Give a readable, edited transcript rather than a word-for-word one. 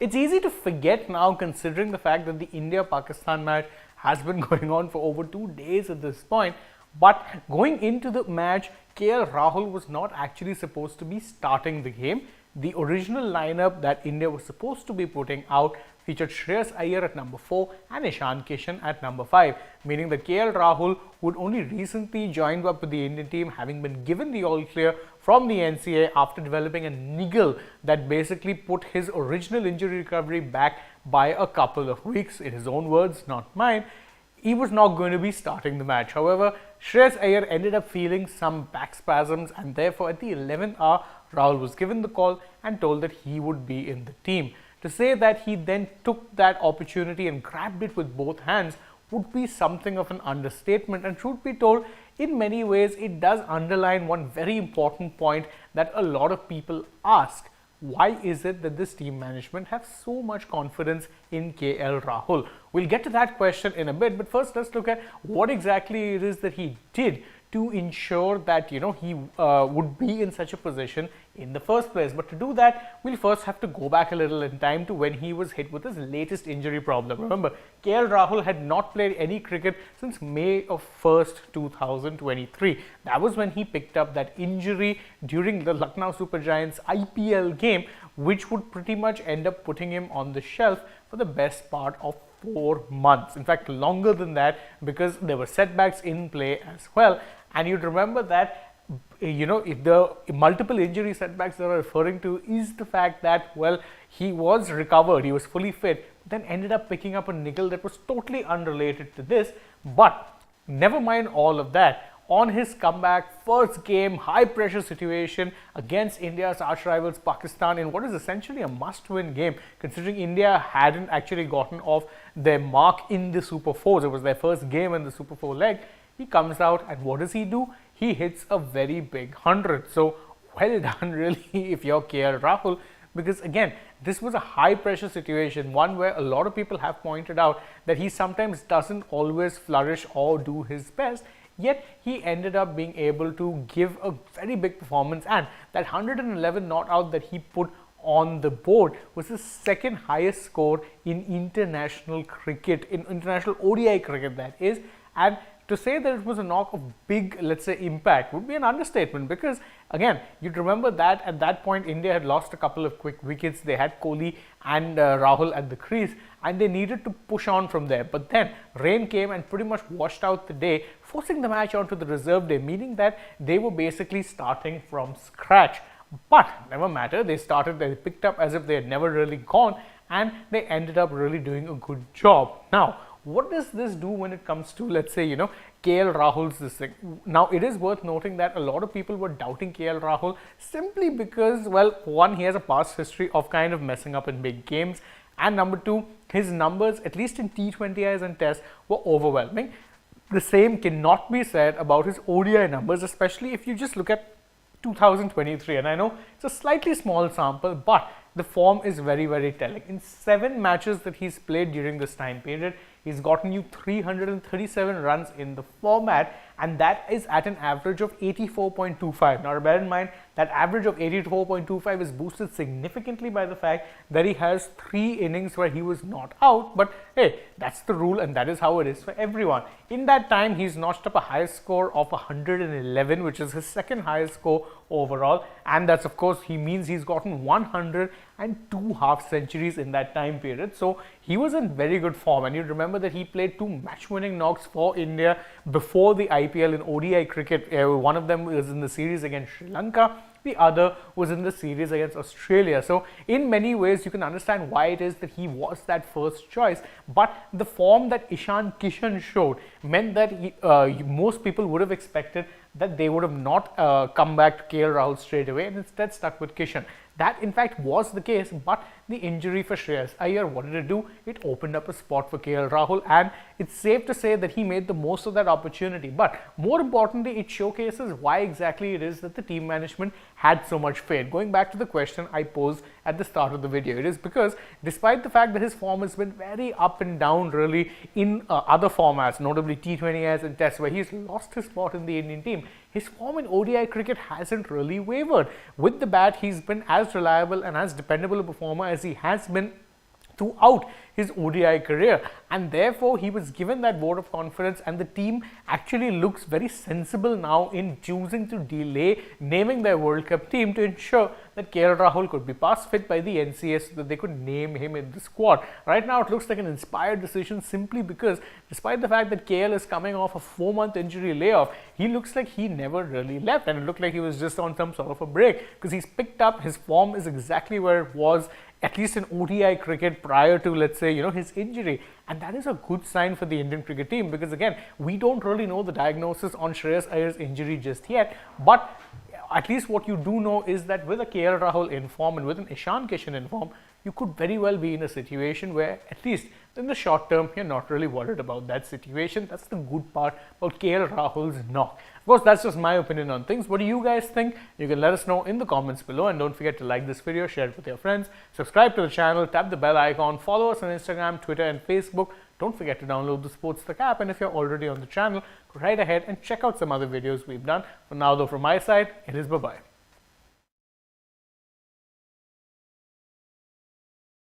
It's easy to forget now, considering the fact that the India-Pakistan match has been going on for over 2 days at this point. But going into the match, KL Rahul was not actually supposed to be starting the game. The original lineup that India was supposed to be putting out featured Shreyas Iyer at number 4 and Ishan Kishan at number 5, meaning that KL Rahul, who had only recently joined up with the Indian team, having been given the all clear from the NCA after developing a niggle that basically put his original injury recovery back by a couple of weeks, in his own words, not mine. He was not going to be starting the match. However, Shreyas Iyer ended up feeling some back spasms, and therefore at the 11th hour, Rahul was given the call and told that he would be in the team. To say that he then took that opportunity and grabbed it with both hands would be something of an understatement, and truth be told, in many ways it does underline one very important point that a lot of people ask. Why is it that this team management have so much confidence in KL Rahul? We'll get to that question in a bit, but first let's look at what exactly it is that he did to ensure that he would be in such a position in the first place. But to do that, we'll first have to go back a little in time to when he was hit with his latest injury problem. Remember, KL Rahul had not played any cricket since May of 1st, 2023. That was when he picked up that injury during the Lucknow Super Giants IPL game, which would pretty much end up putting him on the shelf for the best part of 4 months. In fact, longer than that, because there were setbacks in play as well. And you'd remember that, if the multiple injury setbacks that are referring to is the fact that, well, he was recovered, he was fully fit, then ended up picking up a niggle that was totally unrelated to this. But never mind all of that. On his comeback, first game, high pressure situation against India's arch rivals Pakistan in what is essentially a must-win game, considering India hadn't actually gotten off their mark in the Super 4s. It was their first game in the Super 4 leg. He comes out and what does he do? He hits a very big 100. So well done really if you're KL Rahul, because again, this was a high pressure situation, one where a lot of people have pointed out that he sometimes doesn't always flourish or do his best. Yet he ended up being able to give a very big performance, and that 111 not out that he put on the board was his second highest score in international cricket, in international ODI cricket that is. And to say that it was a knock of big, let's say, impact would be an understatement, because again, you'd remember that at that point India had lost a couple of quick wickets. They had Kohli and Rahul at the crease, and they needed to push on from there. But then rain came and pretty much washed out the day, forcing the match onto the reserve day, meaning that they were basically starting from scratch. But never matter, they picked up as if they had never really gone, and they ended up really doing a good job. Now, what does this do when it comes to, let's say, KL Rahul's this thing? Now, it is worth noting that a lot of people were doubting KL Rahul simply because, well, one, he has a past history of kind of messing up in big games, and number two, his numbers, at least in T20Is and Tests, were overwhelming. The same cannot be said about his ODI numbers, especially if you just look at 2023, and I know it's a slightly small sample, but the form is very, very telling. In 7 matches that he's played during this time period, he's gotten you 337 runs in the format, and that is at an average of 84.25. Now, bear in mind that average of 84.25 is boosted significantly by the fact that he has 3 innings where he was not out. But hey, that's the rule, and that is how it is for everyone. In that time, he's notched up a highest score of 111, which is his second highest score overall, and that's, of course, he means he's gotten 102 half centuries in that time period. So he was in very good form, and you remember that he played 2 match-winning knocks for India before the IPL in ODI cricket. One of them was in the series against Sri Lanka. The other was in the series against Australia. So in many ways, you can understand why it is that he was that first choice. But the form that Ishan Kishan showed meant that most people would have expected that they would have not come back to KL Rahul straight away and instead stuck with Kishan. That in fact was the case, but the injury for Shreyas Iyer, what did it do? It opened up a spot for KL Rahul, and it's safe to say that he made the most of that opportunity. But more importantly, it showcases why exactly it is that the team management had so much faith. Going back to the question I posed at the start of the video, it is because despite the fact that his form has been very up and down really in other formats, notably T20Is and Tests, where he's lost his spot in the Indian team, his form in ODI cricket hasn't really wavered. With the bat, he's been as reliable and as dependable a performer as he has been throughout his ODI career, and therefore he was given that vote of confidence, and the team actually looks very sensible now in choosing to delay naming their World Cup team to ensure that KL Rahul could be pass fit by the NCS so that they could name him in the squad. Right now it looks like an inspired decision simply because despite the fact that KL is coming off a 4-month injury layoff, he looks like he never really left, and it looked like he was just on some sort of a break because he's picked up, his form is exactly where it was at least in ODI cricket prior to, let's say, his injury. And that is a good sign for the Indian cricket team because, again, we don't really know the diagnosis on Shreyas Iyer's injury just yet. But at least what you do know is that with a KL Rahul in form and with an Ishan Kishan in form, you could very well be in a situation where, at least in the short term, you're not really worried about that situation. That's the good part about KL Rahul's knock. Of course, that's just my opinion on things. What do you guys think? You can let us know in the comments below, and don't forget to like this video, share it with your friends, subscribe to the channel, tap the bell icon, follow us on Instagram, Twitter and Facebook. Don't forget to download the SportsTak app, and if you're already on the channel, go right ahead and check out some other videos we've done. For now though, from my side, it is bye-bye.